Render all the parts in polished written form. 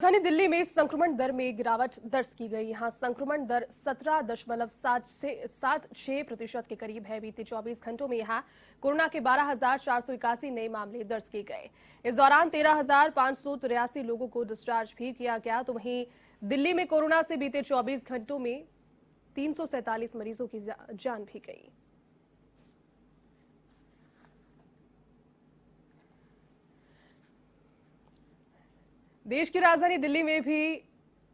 राजधानी दिल्ली में संक्रमण दर में गिरावट दर्ज की गई। यहां संक्रमण दर 17.76% के करीब है। बीते 24 घंटों में यहां कोरोना के 12,481 नए मामले दर्ज किए गए। इस दौरान 13,583 लोगों को डिस्चार्ज भी किया गया। तो वहीं दिल्ली में कोरोना से बीते 24 घंटों में 347 मरीजों की जान भी गई। देश की राजधानी दिल्ली में भी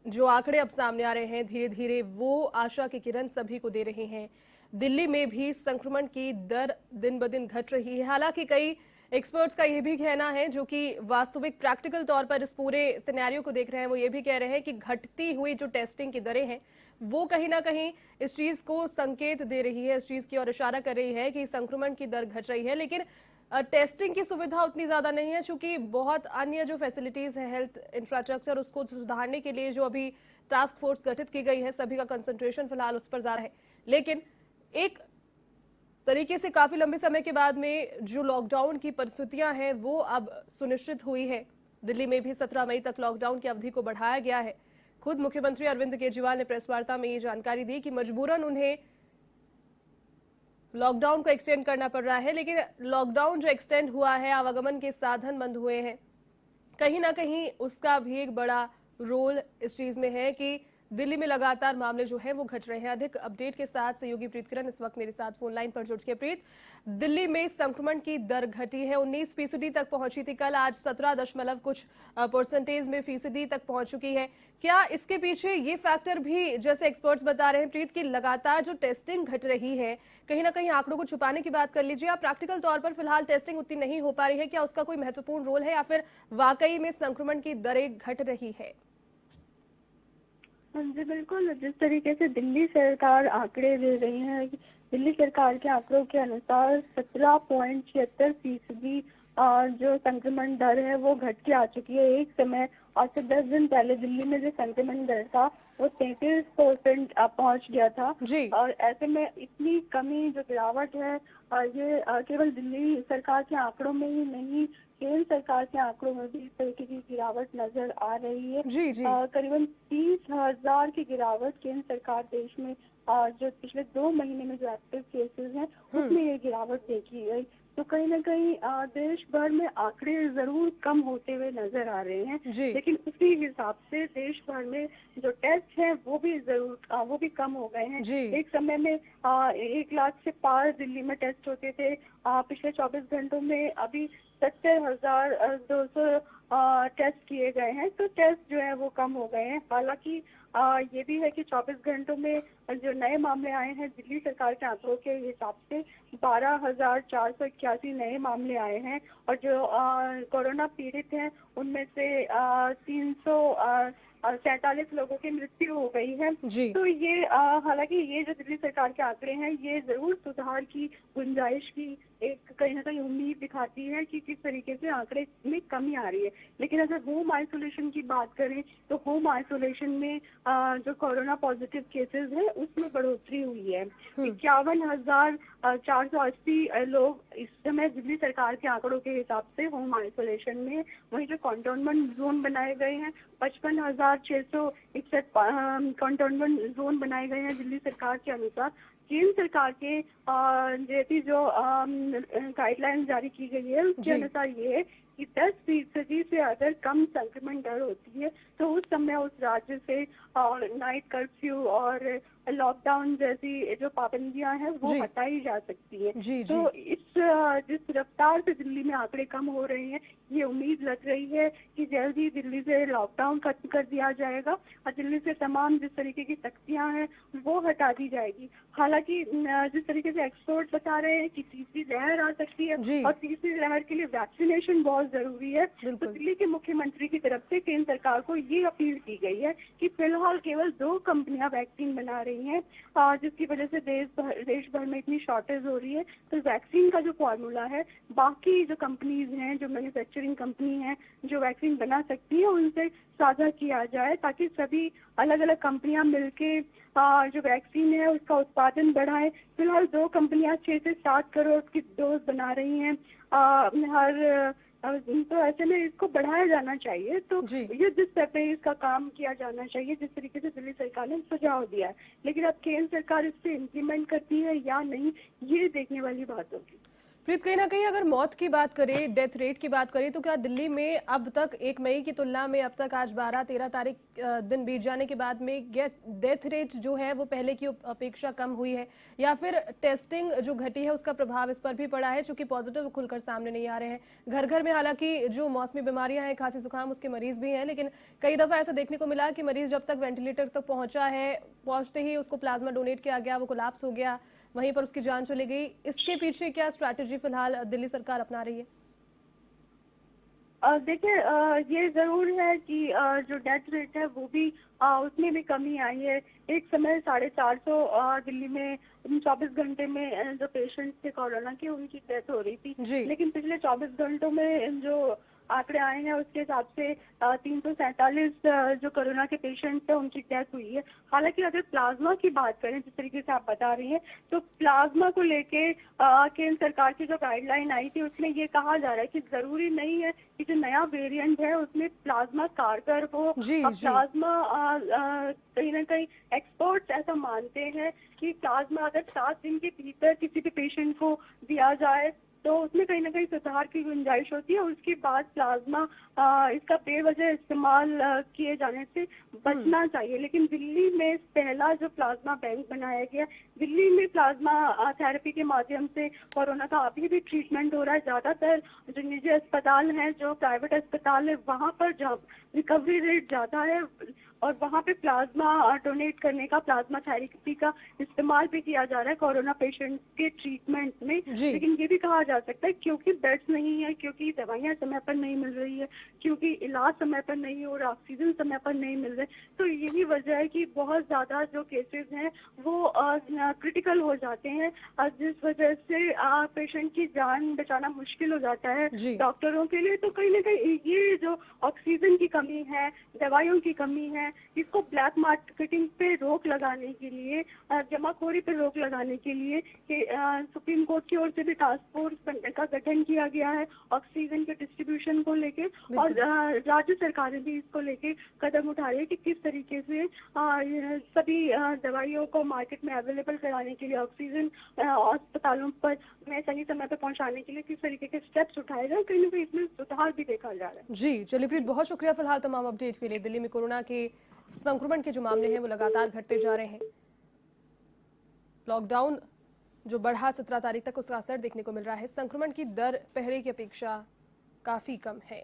जो आंकड़े अब सामने आ रहे हैं, धीरे धीरे वो आशा की किरण सभी को दे रहे हैं। दिल्ली में भी संक्रमण की दर दिन ब दिन घट रही है। हालांकि कई एक्सपर्ट्स का यह भी कहना है, जो कि वास्तविक प्रैक्टिकल तौर पर इस पूरे सिनेरियो को देख रहे हैं, वो ये भी कह रहे हैं कि घटती हुई जो टेस्टिंग की दरें हैं वो कहीं ना कहीं इस चीज को संकेत दे रही है, इस चीज की ओर इशारा कर रही है कि संक्रमण की दर घट रही है। लेकिन टेस्टिंग की सुविधा उतनी ज्यादा नहीं है, चूंकि बहुत अन्य जो फैसिलिटीज है, हेल्थ इंफ्रास्ट्रक्चर, उसको सुधारने के लिए जो अभी टास्क फोर्स गठित की गई है, सभी का कंसंट्रेशन फिलहाल उस पर ज्यादा है। लेकिन एक तरीके से काफी लंबे समय के बाद में जो लॉकडाउन की परिस्थितियां हैं वो अब सुनिश्चित हुई है। दिल्ली में भी 17 मई तक लॉकडाउन की अवधि को बढ़ाया गया है। खुद मुख्यमंत्री अरविंद केजरीवाल ने प्रेस वार्ता में ये जानकारी दी कि मजबूरन उन्हें लॉकडाउन को एक्सटेंड करना पड़ रहा है। लेकिन लॉकडाउन जो एक्सटेंड हुआ है, आवागमन के साधन बंद हुए हैं, कहीं ना कहीं उसका भी एक बड़ा रोल इस चीज में है कि दिल्ली में लगातार मामले जो है वो घट रहे हैं। अधिक अपडेट के साथ सहयोगी प्रीत किरण इस वक्त मेरे साथ फोन लाइन पर जुड़ चुके। प्रीत, दिल्ली में संक्रमण की दर घटी है, 19% तक पहुंची थी कल, आज 17 दशमलव कुछ परसेंटेज में फीसदी तक पहुंच चुकी है। क्या इसके पीछे ये फैक्टर भी, जैसे एक्सपर्ट्स बता रहे हैं प्रीत, की लगातार जो टेस्टिंग घट रही है, कहीं ना कहीं आंकड़ों को छुपाने की बात कर लीजिए, आप प्रैक्टिकल तौर पर फिलहाल टेस्टिंग उतनी नहीं हो पा रही है, क्या उसका कोई महत्वपूर्ण रोल है या फिर वाकई में संक्रमण की दरें घट रही है? हाँ जी, बिल्कुल। जिस तरीके से दिल्ली सरकार आंकड़े दे रही है, दिल्ली सरकार के आंकड़ों के अनुसार 17.76% जो संक्रमण दर है वो घट के आ चुकी है। एक समय आज से 10 दिन पहले दिल्ली में जो संक्रमण दर था वो 33% पहुंच गया था। जी। और ऐसे में इतनी कमी जो गिरावट है, ये केवल दिल्ली सरकार के आंकड़ों में ही नहीं, केंद्र सरकार के आंकड़ों में भी इस तरीके की गिरावट नजर आ रही है। जी जी। करीबन 30,000 की गिरावट केंद्र सरकार देश में जो पिछले 2 महीने में जो एक्टिव केसेस हैं उसमें ये गिरावट देखी गई। तो कहीं ना कहीं देश भर में आंकड़े जरूर कम होते हुए नजर आ रहे हैं, लेकिन उसी हिसाब से देश भर में जो टेस्ट हैं वो भी कम हो गए हैं। एक समय में 1 लाख से पार दिल्ली में टेस्ट होते थे, पिछले 24 घंटों में अभी 70,200 टेस्ट किए गए हैं। तो टेस्ट जो है वो कम हो गए हैं। हालांकि ये भी है कि 24 घंटों में जो नए मामले आए हैं दिल्ली सरकार के आंकड़ों के हिसाब से 12,481 नए मामले आए हैं, और जो कोरोना पीड़ित हैं उनमें से 347 लोगों की मृत्यु हो गई है। तो ये हालांकि ये जो दिल्ली सरकार के आंकड़े हैं ये जरूर सुधार की गुंजाइश की एक कहीं ना कहीं उम्मीद दिखाती है कि किस तरीके से आंकड़े में कमी आ रही है। लेकिन अगर होम आइसोलेशन की बात करें तो होम आइसोलेशन में जो कोरोना पॉजिटिव केसेस है उसमें बढ़ोतरी हुई है। 51,480 लोग इस समय दिल्ली सरकार के आंकड़ों के हिसाब से होम आइसोलेशन में। वहीं जो कंटोनमेंट जोन बनाए गए हैं 55,661 कंटोनमेंट जोन बनाए गए हैं दिल्ली सरकार के अनुसार। केंद्र सरकार के जैसी जो गाइडलाइंस जारी की गई है उसके अनुसार ये है कि 10% से अगर कम संक्रमण दर होती है तो उस समय उस राज्य से नाइट कर्फ्यू और लॉकडाउन जैसी जो पाबंदियां हैं वो हटाई जा सकती है। तो जिस रफ्तार से दिल्ली में आंकड़े कम हो रहे हैं ये उम्मीद लग रही है कि जल्द ही दिल्ली से लॉकडाउन खत्म कर दिया जाएगा और दिल्ली से तमाम जिस तरीके की सख्तियां हैं वो हटा दी जाएगी। हालांकि जिस तरीके से एक्सपर्ट बता रहे हैं कि तीसरी लहर आ सकती है और तीसरी लहर के लिए वैक्सीनेशन बहुत जरूरी है। तो दिल्ली के मुख्यमंत्री की तरफ से केंद्र सरकार को ये अपील की गई है कि फिलहाल केवल 2 कंपनियां वैक्सीन बना रही हैं, जिसकी वजह से देश भर में इतनी शॉर्टेज हो रही है। तो वैक्सीन का जो फॉर्मूला है बाकी जो कंपनीज हैं, जो मैन्युफैक्चरिंग कंपनी हैं जो वैक्सीन बना सकती है उनसे साझा किया जाए ताकि सभी अलग अलग कंपनियां मिलके जो वैक्सीन है उसका उत्पादन बढ़ाएं। फिलहाल 2 कंपनियां 6 से 7 करोड़ की डोज बना रही हैं हर तो ऐसे में इसको बढ़ाया जाना चाहिए। तो जी। युद्ध स्तर पे इसका काम किया जाना चाहिए, जिस तरीके से दिल्ली सरकार ने सुझाव दिया है। लेकिन अब केंद्र सरकार इससे इम्प्लीमेंट करती है या नहीं, ये देखने वाली बात होगी। प्रीत, कहीं ना कहीं अगर मौत की बात करें, डेथ रेट की बात करें, तो क्या दिल्ली में अब तक 1 मई की तुलना में अब तक आज 12-13 तारीख दिन बीत जाने के बाद में डेथ रेट जो है वो पहले की अपेक्षा कम हुई है, या फिर टेस्टिंग जो घटी है उसका प्रभाव इस पर भी पड़ा है, चूंकि पॉजिटिव खुलकर सामने नहीं आ रहे हैं? घर घर में हालांकि जो मौसमी बीमारियां हैं, खांसी जुकाम, उसके मरीज भी हैं, लेकिन कई दफा ऐसा देखने को मिला कि मरीज जब तक वेंटिलेटर तक पहुंचा है, पहुंचते ही उसको प्लाज्मा डोनेट किया गया, वो कोलैप्स हो गया, वहीं पर उसकी जान चली गई। इसके पीछे क्या स्ट्रैटेजी फिलहाल दिल्ली सरकार अपना रही है? देखिए, ये जरूर है कि जो डेथ रेट है वो भी उसमें भी कमी आई है। एक समय 450 दिल्ली में 24 घंटे में जो पेशेंट्स थे कोरोना के, उनकी डेथ हो रही थी। जी। लेकिन पिछले 24 घंटों में जो आंकड़े आए हैं उसके हिसाब से 347 जो कोरोना के पेशेंट्स हैं उनकी डेथ हुई है। हालांकि अगर प्लाज्मा की बात करें, जिस तरीके से आप बता रही हैं, तो प्लाज्मा को लेके केंद्र सरकार की जो गाइडलाइन आई थी उसमें ये कहा जा रहा है कि जरूरी नहीं है कि जो नया वेरिएंट है उसमें प्लाज्मा कारगर हो। जी, जी। प्लाज्मा कहीं ना कहीं एक्सपर्ट्स ऐसा मानते हैं कि प्लाज्मा अगर 7 दिन के भीतर किसी भी पेशेंट को दिया जाए तो उसमें कहीं ना कहीं सुधार की गुंजाइश होती है। उसके बाद प्लाज्मा इसका बेवजह इस्तेमाल किए जाने से बचना चाहिए। लेकिन दिल्ली में पहला जो प्लाज्मा बैंक बनाया गया, दिल्ली में प्लाज्मा थेरेपी के माध्यम से कोरोना का अभी भी ट्रीटमेंट हो रहा है। ज्यादातर जो निजी अस्पताल हैं, जो प्राइवेट अस्पताल है, वहाँ पर रिकवरी रेट ज्यादा है और वहाँ पे प्लाज्मा डोनेट करने का, प्लाज्मा थेरेपी का इस्तेमाल भी किया जा रहा है कोरोना पेशेंट के ट्रीटमेंट में। लेकिन ये भी कहा जा सकता है क्योंकि बेड्स नहीं है, क्योंकि दवाइयाँ समय पर नहीं मिल रही है, क्योंकि इलाज समय पर नहीं हो रहा, ऑक्सीजन समय पर नहीं मिल रहे, तो यही वजह है कि बहुत ज्यादा जो केसेस हैं वो क्रिटिकल हो जाते हैं, जिस वजह से पेशेंट की जान बचाना मुश्किल हो जाता है डॉक्टरों के लिए। तो कहीं ना कहीं ये जो ऑक्सीजन की कमी है, दवाइयों की कमी है, इसको ब्लैक मार्केटिंग पे रोक लगाने के लिए, जमाखोरी पे रोक लगाने के लिए कि सुप्रीम कोर्ट की ओर से भी टास्क फोर्स का गठन किया गया है ऑक्सीजन के डिस्ट्रीब्यूशन को लेके, और राज्य सरकारें भी इसको लेके कदम उठा रही है कि किस तरीके से सभी दवाइयों को मार्केट में अवेलेबल कराने के लिए, ऑक्सीजन अस्पतालों पर में सही समय पर पहुंचाने के लिए किस तरीके के स्टेप्स उठाए जाए। कहीं ना कहीं इसमें सुधार भी देखा जा रहा है। जी, चलिए प्रीत, बहुत शुक्रिया फिलहाल तमाम अपडेट के लिए। दिल्ली में कोरोना के संक्रमण के जो मामले हैं वो लगातार घटते जा रहे हैं। लॉकडाउन जो बढ़ा 17 तारीख तक, उसका असर देखने को मिल रहा है। संक्रमण की दर पहले की अपेक्षा काफी कम है।